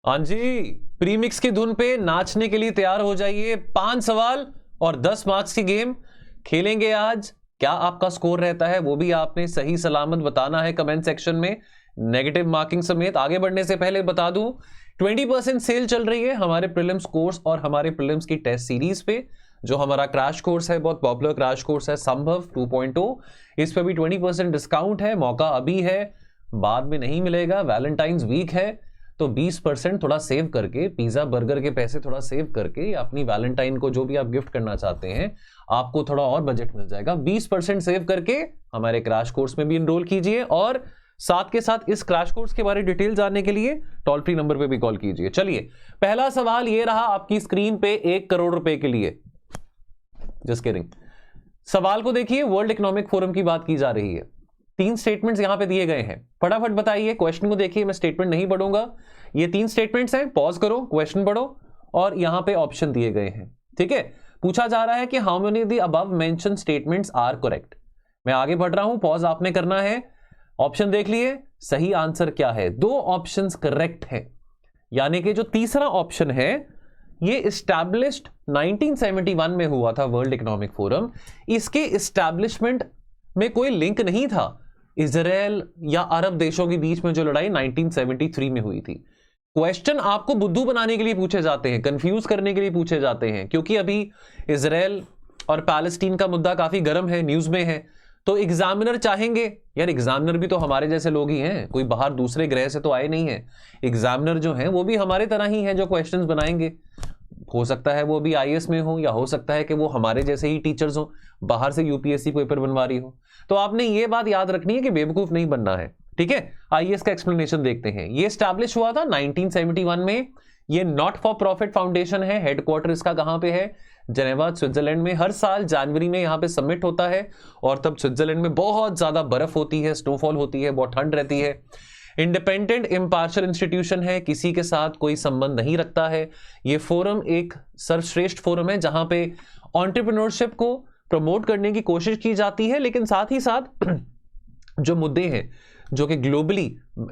हाँ जी, प्रीमिक्स की धुन पे नाचने के लिए तैयार हो जाइए। 5 सवाल और 10 मार्क्स की गेम खेलेंगे आज। क्या आपका स्कोर रहता है वो भी आपने सही सलामत बताना है कमेंट सेक्शन में, नेगेटिव मार्किंग समेत। आगे बढ़ने से पहले बता दूं 20% सेल चल रही है हमारे प्रीलिम्स कोर्स और हमारे प्रीलिम्स की टेस्ट सीरीज पे। जो हमारा क्रैश कोर्स है, बहुत पॉपुलर क्रैश कोर्स है संभव 2.0, इस पे भी 20% डिस्काउंट है। मौका अभी है, बाद में नहीं मिलेगा। वैलेंटाइंस वीक है तो 20% थोड़ा सेव करके, पिज्जा बर्गर के पैसे थोड़ा सेव करके, अपनी वैलेंटाइन को जो भी आप गिफ्ट करना चाहते हैं आपको थोड़ा और बजट मिल जाएगा। 20% सेव करके हमारे क्रैश कोर्स में भी इनरोल कीजिए और साथ के साथ इस क्रैश कोर्स के बारे में डिटेल जानने के लिए टोल फ्री नंबर पे भी कॉल कीजिए। चलिए, पहला सवाल ये रहा आपकी स्क्रीन पे 1 करोड़ रुपए के लिए। Just kidding. सवाल को देखिए, वर्ल्ड इकोनॉमिक फोरम की बात की जा रही है। 3 स्टेटमेंट्स यहां पे दिए गए हैं, फटाफट बताइए। क्वेश्चन को देखिए, मैं स्टेटमेंट नहीं पढ़ूंगा, ये 3 स्टेटमेंट्स हैं। पॉज करो, क्वेश्चन पढ़ो और यहां पे ऑप्शन दिए गए हैं। ठीक है, पूछा जा रहा है कि how many of the above mention statements are correct. मैं आगे बढ़ रहा हूं, पॉज आपने करना है। ऑप्शन देख लिए, सही आंसर क्या है? 2 ऑप्शंस करेक्ट हैं, यानी कि जो तीसरा ऑप्शन है ये इस्टेब्लिश्ड 1971 में हुआ था वर्ल्ड इकोनॉमिक फोरम। इसके इस्टेब्लिशमेंट में कोई लिंक नहीं था इजराइल या अरब देशों के बीच में जो लड़ाई 1973 में हुई थी। क्वेश्चन आपको बुद्धू बनाने के लिए पूछे जाते हैं, कंफ्यूज करने के लिए पूछे जाते हैं, क्योंकि अभी इजराइल और पैलेस्टीन का मुद्दा काफी गर्म है, न्यूज में है। तो एग्जामिनर चाहेंगे, यार एग्जामिनर भी तो हमारे जैसे लोग ही हैं, कोई बाहर दूसरे ग्रह से तो आए नहीं है। एग्जामिनर जो हैं वो भी हमारे तरह ही हैं जो क्वेश्चंस बनाएंगे। हो सकता है वो भी आईएएस में हो, या हो सकता है कि वो हमारे जैसे ही टीचर्स हो, बाहर से यूपीएससी पेपर बनवा रही हो। तो आपने ये बात याद रखनी है कि बेवकूफ नहीं बनना है। ठीक है, आइए इसका एक्सप्लेनेशन देखते हैं। ये स्टैब्लिश हुआ था 1971 में। ये नॉट फॉर प्रॉफिट फाउंडेशन है। हेडक्वार्टर इसका कहां पे है? जेनेवा, स्विट्जरलैंड में। हर साल जनवरी में यहां पे सबमिट होता है और तब स्विट्जरलैंड में बहुत ज्यादा बर्फ होती है, स्नोफॉल होती है, बहुत ठंड रहती है। इंडिपेंडेंट इम्पार्शियल इंस्टीट्यूशन है, किसी के साथ कोई संबंध नहीं रखता है। ये फोरम एक सर्वश्रेष्ठ फोरम है जहां पे एंटरप्रेन्योरशिप को प्रमोट करने की कोशिश की जाती है, लेकिन साथ ही साथ जो मुद्दे हैं जो कि ग्लोबली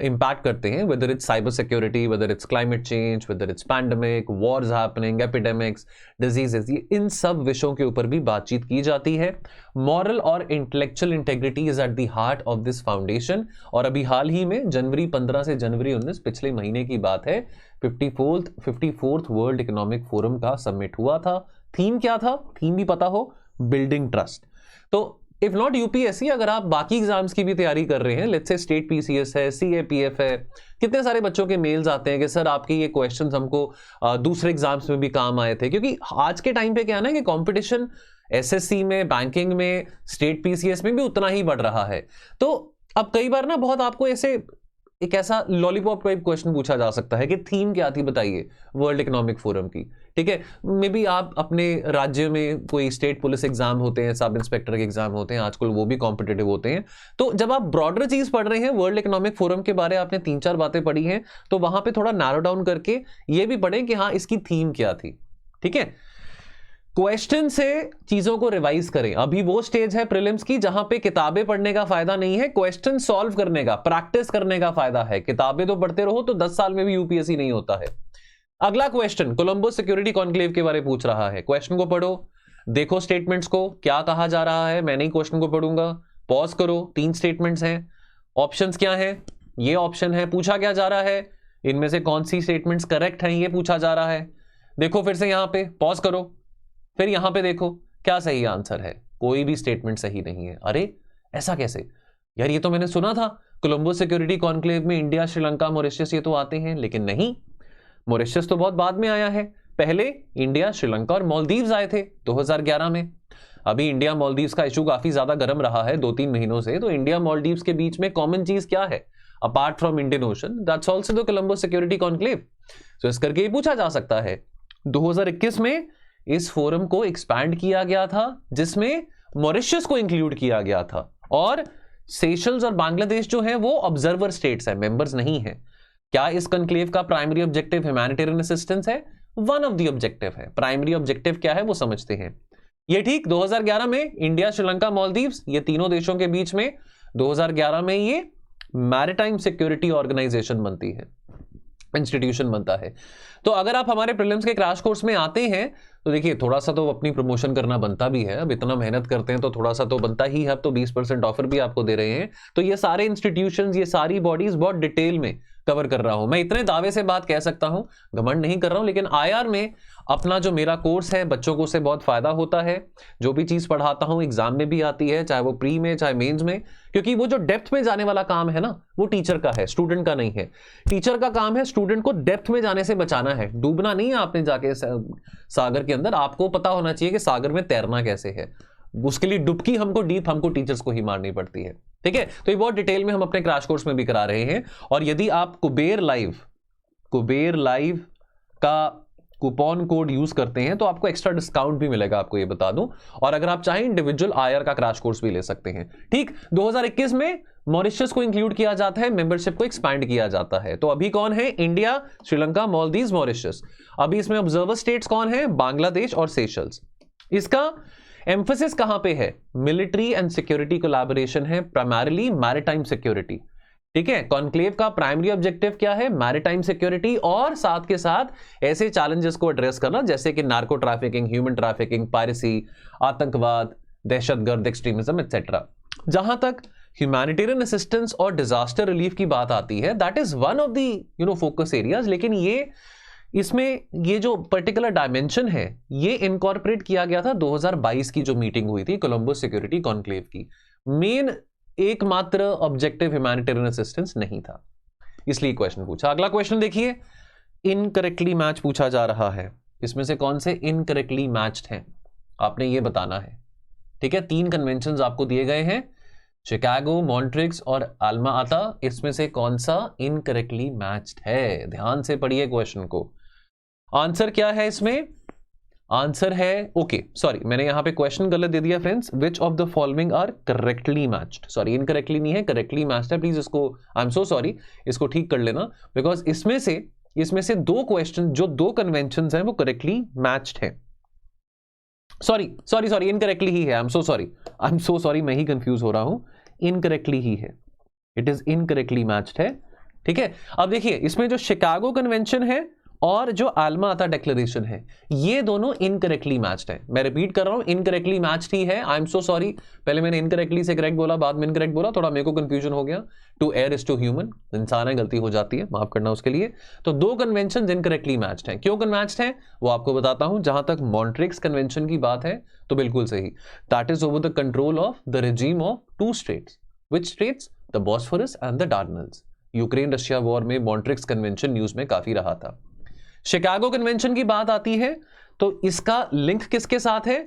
इंपैक्ट करते हैं, whether it's cyber security, whether it's climate change, whether it's pandemic, Wars happening, epidemics, diseases, ये इन सब विषयों के ऊपर भी बातचीत की जाती है। मॉरल और intellectual integrity is at the heart of this foundation. और अभी हाल ही में जनवरी 15 से जनवरी 19, पिछले महीने की बात है, 54th वर्ल्ड इकोनॉमिक फोरम का समिट हुआ था। थीम क्या था? थीम भी पता हो, बिल्डिंग ट्रस्ट। तो इफ नॉट यूपीएससी, अगर आप बाकी एग्जाम्स की भी तैयारी कर रहे हैं, लेट्स से स्टेट पीसीएस है, सीएपीएफ है, कितने सारे बच्चों के मेल्स आते हैं कि सर आपके ये क्वेश्चंस हमको दूसरे एग्जाम्स में भी काम आए थे। क्योंकि आज के टाइम पे क्या है ना कि कंपटीशन एसएससी में, बैंकिंग में, स्टेट पीसीएस में भी उतना ही बढ़ रहा है। तो अब कई बार ना बहुत आपको ऐसे एक ऐसा लॉलीपॉप टाइप क्वेश्चन पूछा जा सकता है कि थीम क्या थी बताइए वर्ल्ड इकोनॉमिक फोरम की। ठीक है, मे बी आप अपने राज्य में कोई स्टेट पुलिस एग्जाम होते हैं, सब इंस्पेक्टर के एग्जाम होते हैं, आजकल वो भी कॉम्पिटिटिव होते हैं। तो जब आप ब्रॉडर चीज पढ़ रहे हैं, वर्ल्ड इकोनॉमिक फोरम के बारे आपने 3-4 बातें पढ़ी हैं, तो वहां पे थोड़ा नैरो डाउन करके ये भी पढ़ें कि हाँ इसकी थीम क्या थी। ठीक है, क्वेश्चन से चीजों को रिवाइज करें। अभी वो स्टेज है प्रीलिम्स की जहां पे किताबें पढ़ने का फायदा नहीं है, क्वेश्चन सॉल्व करने का, प्रैक्टिस करने का फायदा है। किताबें तो पढ़ते रहो तो 10 साल में भी यूपीएससी नहीं होता है। अगला क्वेश्चन कोलंबो सिक्योरिटी कॉन्क्लेव के बारे में पूछ रहा है। क्वेश्चन को पढ़ो, देखो स्टेटमेंट्स को क्या कहा जा रहा है। मैं नहीं क्वेश्चन को पढ़ूंगा, पॉज करो। 3 स्टेटमेंट्स हैं, ऑप्शंस क्या हैं? ये ऑप्शन है। पूछा क्या जा रहा है? इनमें से कौन सी स्टेटमेंट्स करेक्ट हैं, ये पूछा जा रहा है। देखो फिर से यहां पे, पॉज करो, फिर यहां पे देखो क्या सही आंसर है। कोई भी स्टेटमेंट सही नहीं है। अरे ऐसा कैसे यार, ये तो मैंने सुना था कोलंबो सिक्योरिटी कॉन्क्लेव में इंडिया, श्रीलंका, मॉरिशस ये तो आते हैं, लेकिन नहीं, मॉरिशस तो बहुत बाद में आया है। पहले इंडिया, श्रीलंका और मालदीव्स आए थे 2011 में। अभी इंडिया मालदीव्स का इशू काफी ज्यादा गर्म रहा है 2-3 महीनों से। तो इंडिया मालदीव्स के बीच में कॉमन चीज क्या है apart from Indian ocean? That's also the Colombo security conclave. तो इस करके पूछा जा सकता है। 2021 में इस फोरम को एक्सपैंड किया गया था जिसमें मॉरिशस को इंक्लूड किया गया था, और सेशल्स और बांग्लादेश जो है वो ऑब्जर्वर स्टेट्स है, मेंबर्स नहीं है। क्या इस कॉन्क्लेव का प्राइमरी ऑब्जेक्टिव ह्यूमैनिटेरियन असिस्टेंस है? वन ऑफ द ऑब्जेक्टिव है। प्राइमरी ऑब्जेक्टिव क्या है वो समझते हैं। ये ठीक 2011 में इंडिया, श्रीलंका, मालदीव्स, ये तीनों देशों के बीच में 2011 में ये मैरिटाइम सिक्योरिटी ऑर्गेनाइजेशन बनती है। इंस्टीट्यूशन बनता है। तो अगर आप हमारे प्रीलिम्स के क्रैश कोर्स में आते हैं तो देखिए थोड़ा सा तो अपनी प्रमोशन करना बनता भी है, अब इतना मेहनत करते हैं तो थोड़ा सा तो बनता ही है। अब तो 20% ऑफर भी आपको दे रहे हैं। तो ये सारे इंस्टीट्यूशंस, ये सारी बॉडीज बहुत डिटेल में कवर कर रहा हूं। मैं इतने दावे से बात कह सकता हूं, घमंड नहीं कर रहा हूं, लेकिन आईआर में अपना जो मेरा कोर्स है बच्चों को उससे बहुत फायदा होता है। जो भी चीज पढ़ाता हूं एग्जाम में भी आती है, चाहे वो प्री में चाहे मेंस में, क्योंकि वो जो डेप्थ में जाने वाला काम है ना वो टीचर का है, स्टूडेंट का नहीं है। टीचर का काम है स्टूडेंट को डेप्थ में जाने से बचाना है। डूबना नहीं है आपने जाके सागर के अंदर, आपको पता होना चाहिए कि सागर में तैरना कैसे है। उसके लिए डुबकी हमको टीचर्स को ही मारनी पड़ती है। ठीक है, तो ये बहुत डिटेल में हम अपने क्रैश कोर्स में भी करा रहे हैं। और यदि आप कुबेर लाइव का कूपन कोड यूज करते हैं तो आपको एक्स्ट्रा डिस्काउंट भी मिलेगा, आपको ये बता दूं। और अगर आप चाहें इंडिविजुअल आईआर का क्रैश कोर्स भी ले सकते हैं। ठीक, 2021 में मॉरिशस को इंक्लूड किया जाता है, मेंबरशिप को एक्सपैंड किया जाता है। तो अभी कौन है? India, Sri Lanka, Maldives, Mauritius. अभी इसमें ऑब्जर्वर स्टेट्स कौन है? बांग्लादेश और सेशल्स। इसका एम्फेसिस कहां पे है? मिलिट्री एंड सिक्योरिटी कोलैबोरेशन है, प्राइमरीली मैरिटाइम सिक्योरिटी। ठीक है, कॉन्क्लेव का प्राइमरी ऑब्जेक्टिव क्या है? मैरिटाइम सिक्योरिटी, और साथ के साथ ऐसे चैलेंजेस को एड्रेस करना जैसे कि narco trafficking, human trafficking, piracy, आतंकवाद, दहशतगर्द, एक्सट्रीमिज्म एक्सेट्रा। जहां तक ह्यूमैनिटेरियन असिस्टेंस और डिजास्टर रिलीफ की बात आती है, that is one of the focus areas. लेकिन इसमें ये जो पर्टिकुलर डायमेंशन है ये इनकॉर्पोरेट किया गया था 2022 की जो मीटिंग हुई थी कोलंबो सिक्योरिटी कॉन्क्लेव की। मेन एकमात्र ऑब्जेक्टिव ह्यूमैनिटेरियन असिस्टेंस नहीं था, इसलिए क्वेश्चन पूछा। अगला क्वेश्चन देखिए, इनकरेक्टली मैच पूछा जा रहा है। इसमें से कौन से इनकरेक्टली मैच्ड हैं आपने ये बताना है। ठीक है, 3 कन्वेंशंस आपको दिए गए हैं, शिकागो, मॉन्ट्रिक्स और अल्मा आता। इसमें से कौन सा इनकरेक्टली मैच्ड है? ध्यान से पढ़िए क्वेश्चन को। आंसर क्या है इसमें? आंसर है, ओके सॉरी मैंने यहां पे क्वेश्चन गलत दे दिया friends. Which of the following are correctly matched, sorry incorrectly नहीं है, करेक्टली मैच्ड है। प्लीज इसको, आई एम सो सॉरी, इसको ठीक कर लेना, बिकॉज इसमें से 2 क्वेश्चन, जो 2 कन्वेंशन हैं वो करेक्टली मैच्ड है। सॉरी इनकरेक्टली ही है, आई एम सो सॉरी, मैं ही कंफ्यूज हो रहा हूं। इनकरेक्टली ही है, इट इज इनकरेक्टली मैच्ड है। ठीक है, अब देखिए इसमें जो शिकागो कन्वेंशन है और जो अल्मा अता डिक्लेरेशन है ये दोनों इनकरेक्टली मैच्ड है। मैं रिपीट कर रहा हूं, इनकरेक्टली मैच्ड ही है। आई एम सो सॉरी, पहले मैंने इनकरेक्टली से करेक्ट बोला, बाद में इनकरेक्ट बोला, थोड़ा मेरे को कंफ्यूजन हो गया। To err is to human, इंसान है, गलती हो जाती है, माफ करना उसके लिए। तो 2 कन्वेंशन इनकरेक्टली मैच्ड हैं। क्यों मैच्ड हैं वो आपको बताता हूं। जहां तक मॉन्ट्रिक्स कन्वेंशन की बात है तो बिल्कुल सही, that is over the control of the regime of 2 states. Which states? The Bosphorus and the Dardanelles. Ukraine Russia war में मॉन्ट्रिक्स कन्वेंशन न्यूज में काफी रहा था। शिकागो कन्वेंशन की बात आती है तो इसका लिंक किसके साथ है?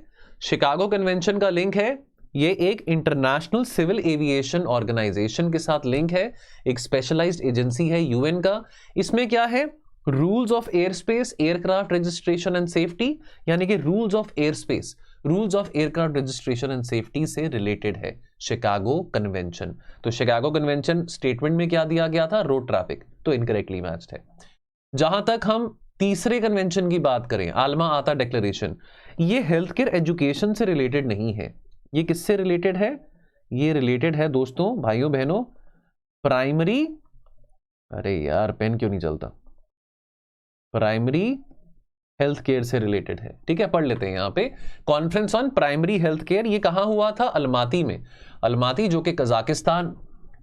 शिकागो कन्वेंशन का लिंक है, ये एक इंटरनेशनल सिविल एविएशन ऑर्गेनाइजेशन के साथ लिंक है, एक स्पेशलाइज्ड एजेंसी है यूएन का। इसमें क्या है? Rules of air space, aircraft registration and safety, यानी कि rules of air space, rules of aircraft registration and safety से रिलेटेड है शिकागो कन्वेंशन। तो शिकागो कन्वेंशन स्टेटमेंट में क्या दिया गया था? रोड ट्रैफिक, तो इनकरेक्टली मैच्ड है। जहां तक हम तीसरे कन्वेंशन की बात करें, अल्मा अता डिक्लेरेशन, ये हेल्थ केयर एजुकेशन से रिलेटेड नहीं है। ये किससे रिलेटेड है? ये रिलेटेड है दोस्तों, भाइयों बहनों, प्राइमरी, अरे यार पेन क्यों नहीं चलता, प्राइमरी हेल्थ केयर से रिलेटेड है। ठीक है, पढ़ लेते हैं यहां पे। Conference on primary health care, ये कहां हुआ था? अलमाती में। अलमाती जो कि कजाकिस्तान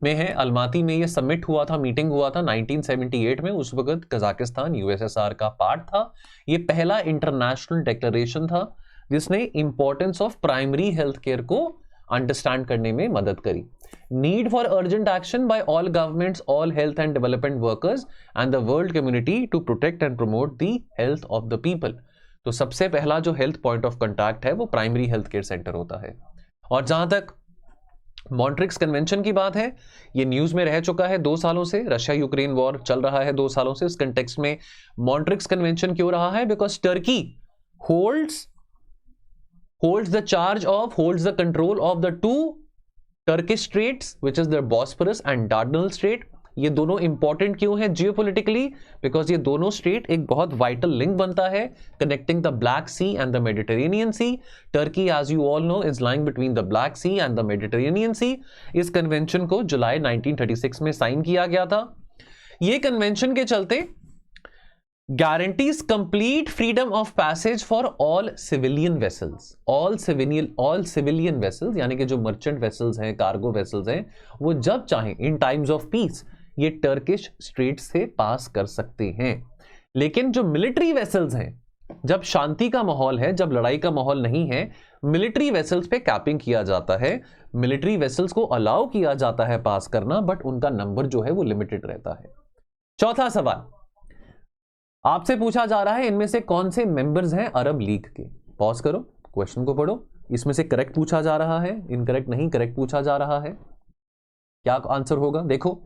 में है, अलमाती में ये समिट हुआ था, मीटिंग हुआ था 1978 में। उस वक्त कजाकिस्तान यूएसएसआर का पार्ट था। ये पहला इंटरनेशनल डिक्लेरेशन था जिसने importance of primary health care को अंडरस्टैंड करने में मदद करी। Need for urgent action by all governments, all health and development workers and the world community to protect and promote the health of the people. तो सबसे पहला जो health point of contact है वो प्राइमरी हेल्थ केयर सेंटर होता है। और जहां तक मॉन्ट्रिक्स कन्वेंशन की बात है, ये न्यूज में रह चुका है 2 सालों से, रशिया यूक्रेन वॉर चल रहा है 2 सालों से। इस कंटेक्स्ट में मॉन्ट्रिक्स कन्वेंशन क्यों रहा है? Because Turkey holds the control of the 2 Turkish straits which is the Bosphorus and Dardanelle strait. ये दोनों इंपॉर्टेंट क्यों है जियोपॉलिटिकली? बिकॉज ये दोनों स्ट्रेट एक बहुत वाइटल लिंक बनता है connecting the Black Sea and the Mediterranean Sea. Turkey as you all know is lying between the Black Sea and the Mediterranean Sea. इस कन्वेंशन को जुलाई 1936 में साइन किया गया था। ये कन्वेंशन के चलते guarantees complete freedom of passage for all civilian vessels. all civilian vessels यानी कि जो मर्चेंट वेसल्स हैं, कार्गो वेसल्स हैं, वो जब चाहें इन टाइम्स ऑफ पीस ये टर्किश स्ट्रेट से पास कर सकते हैं। लेकिन जो मिलिट्री वेसल्स हैं, जब शांति का माहौल है, जब लड़ाई का माहौल नहीं है, मिलिट्री वेसल्स पे कैपिंग किया जाता है। मिलिट्री वेसल्स को अलाउ किया जाता है पास करना, बट उनका नंबर जो है वो लिमिटेड रहता है। चौथा सवाल आपसे पूछा जा रहा है, इनमें से कौन से मेंबर्स हैं अरब लीग के? पॉज करो, क्वेश्चन को पढ़ो। इसमें से करेक्ट पूछा जा रहा है, इनकरेक्ट नहीं, करेक्ट पूछा जा रहा है। क्या आंसर होगा? देखो,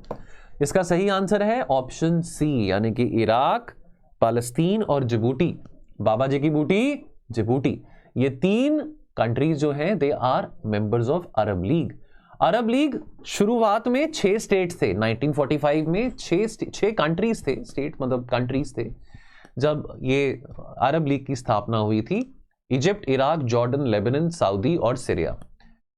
इसका सही आंसर है ऑप्शन सी, यानी कि इराक, पालस्तीन और जिबूटी। बाबा जी की बूटी जिबूटी, ये 3 कंट्रीज जो हैं they are members of Arab League. Arab League शुरुआत में 6 स्टेट्स थे। 1945 में 6 कंट्रीज थे, स्टेट मतलब कंट्रीज थे जब ये अरब लीग की स्थापना हुई थी। Egypt, Iraq, Jordan, Lebanon, Saudi और सीरिया।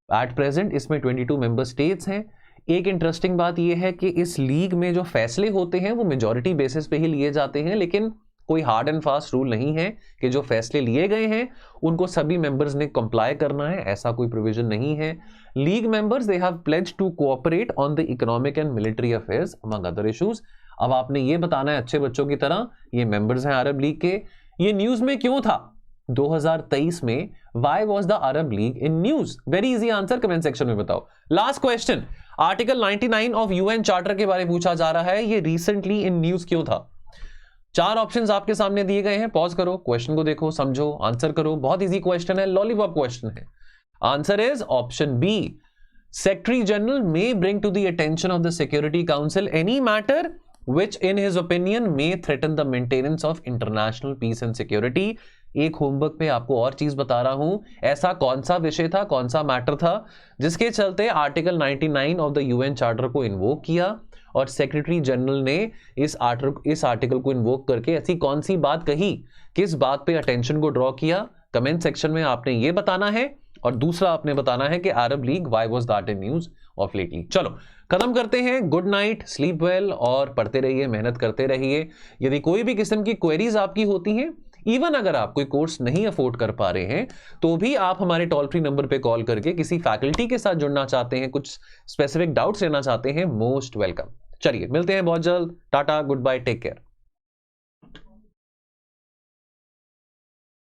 एट प्रेजेंट इसमें 22 मेंबर स्टेट्स हैं। एक इंटरेस्टिंग बात यह है कि इस लीग में जो फैसले होते हैं वो मेजॉरिटी बेसिस पे ही लिए जाते हैं, लेकिन कोई हार्ड एंड फास्ट रूल नहीं है कि जो फैसले लिए गए हैं उनको सभी मेंबर्स ने कंप्लाई करना है, ऐसा कोई प्रोविजन नहीं है। League members they have pledged to cooperate on the economic and military affairs among other issues. अब आपने ये बताना है अच्छे बच्चों की तरह, ये मेंबर्स हैं अरब लीग के। ये न्यूज में क्यों था 2023 में? Why was the Arab league in news? Very easy answer comment section में बताओ। Last question, article 99 of UN charter के बारे में पूछा जा रहा है, ये रिसेंटली इन न्यूज क्यों था? 4 ऑप्शंस आपके सामने दिए गए हैं, पॉज करो, क्वेश्चन को देखो, समझो, आंसर करो। बहुत इजी क्वेश्चन है, लॉलीपॉप क्वेश्चन है। Answer is option B, secretary general may bring to the attention of the security council any matter which in his opinion may threaten the maintenance of international peace and security। एक homework पे आपको और चीज बता रहा हूं, ऐसा कौन सा विषय था, कौन सा मैटर था जिसके चलते article 99 of the UN charter को इन्वोक किया और सेक्रेटरी जनरल ने इस आर्टिकल को इन्वोक करके ऐसी कौन सी बात कही, किस बात पे अटेंशन को ड्रॉ किया? कमेंट सेक्शन में आपने ये बताना है। और दूसरा आपने बताना है कि Arab league why was that in news of lately. चलो खत्म करते हैं। गुड नाइट, स्लीप वेल और पढ़ते रहिए, मेहनत करते रहिए। यदि कोई भी किस्म की क्वेरीज आपकी होती हैं, इवन अगर आप कोई कोर्स नहीं अफोर्ड कर पा रहे हैं, तो भी आप हमारे टोल फ्री नंबर पे कॉल करके किसी फैकल्टी के साथ जुड़ना चाहते हैं, कुछ स्पेसिफिक डाउट्स लेना चाहते हैं, मोस्ट वेलकम। चलिए मिलते हैं बहुत जल्द। Tata, goodbye, take care.